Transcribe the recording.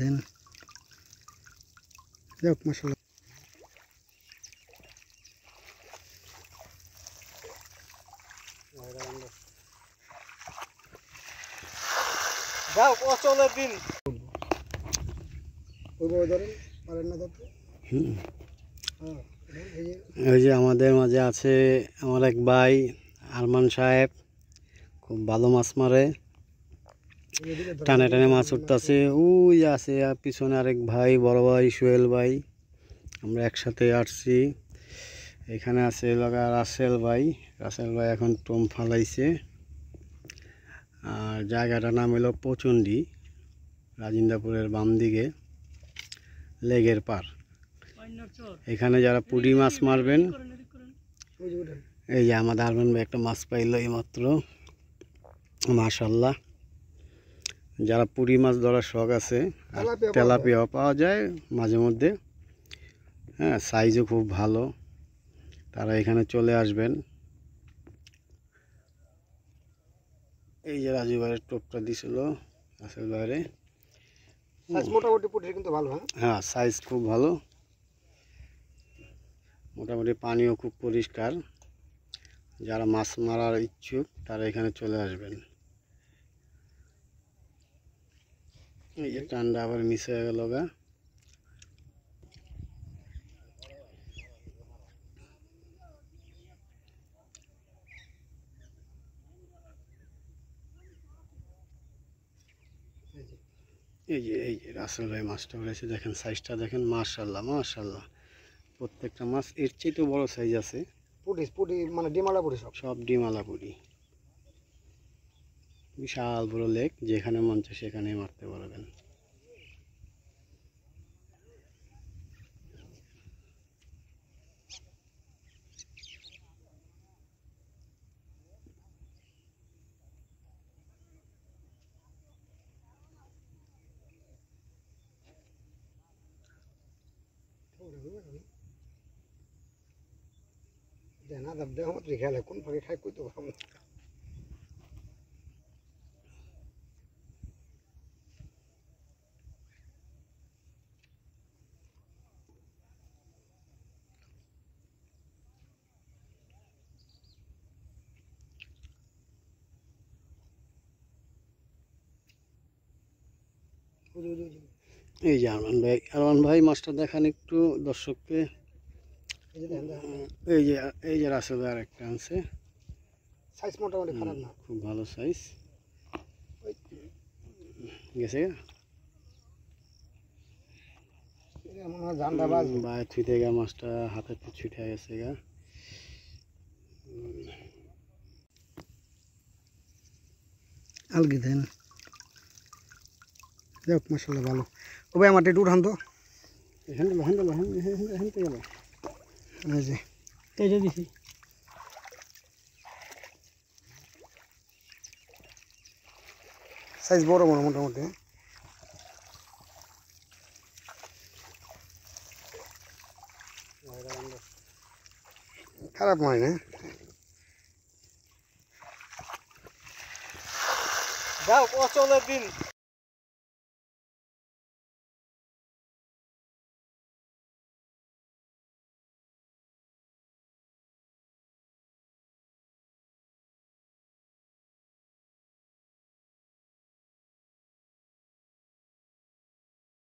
দেন যাক মাশাআল্লাহ। যাও অচলের দিন এই যে আমাদের মাঝে আছে আমার এক ভাই আরমান সাহেব, খুব ভালো মাছ মারে, টানে টানে মাছ উঠতেছে। ওই আছে পিছনে আরেক ভাই, বড় ভাই সোহেল ভাই, আমরা একসাথে আসছি। এখানে আছে লগা রাসেল ভাই এখন টোম ফালাইছে। আর জায়গাটার নাম হলো পচন্ডি, রাজিন্দাপুরের বাম দিকে লেগের পার। এখানে যারা পুঁটি মাছ মারবেন, এই যে আমাদের আরমান ভাই একটা মাছ পাইল এইমাত্র, মাশাআল্লাহ। যারা পুঁটি মাছ ধরার শখ আছে, তেলাপিয়াও পাওয়া যায় মাঝে মধ্যে, হ্যাঁ সাইজও খুব ভালো, তারা এখানে চলে আসবেন। এই যে রাজু ভাইয়ের টোপটা দিছিল আসল বাইরে, মোটামুটি পুটির কিন্তু ভালো। হ্যাঁ সাইজ খুব ভালো, মোটামুটি পানিও খুব পরিষ্কার। যারা মাছ মারার ইচ্ছুক তারা এখানে চলে আসবেন। এই যে টান্ডা আবার মিস হয়ে গেল গা। এই যে রাসেল ভাই মাছটা উঠেছে, দেখেন সাইজটা দেখেন, মাশাআল্লাহ মাশাআল্লাহ। প্রত্যেকটা মাছ এর চেয়ে বড় সাইজ আছে। পুটি মানে ডিমালা পুটি, সব ডিমালা পুটি, বিশাল বড় লেক, যেখানে মন চায় সেখানেই মারতে পারবেন। খেলে কোন ফাঁকে খাই কই তো ভাবনা। এই যে আরমান ভাই মাছটা দেখান একটু দর্শককে। এই যে রাসেল ভাই আরেকটা আনছে, সাইজ মোটামুটি খারাপ না, খুব ভালো সাইজ গেছে বা ছুটে গা, মাছটা হাতে ছুটে গেছে গা। আলগি দেন যাক মাশাআল্লাহ ভালো। ও ভাই আমার একটু উঠান তো, এখান থেকে গেল এই যে কেটে দিছি। সাইজ বড় বড় মোটামুটি, খারাপ নয় না। যাও অচলের দিন।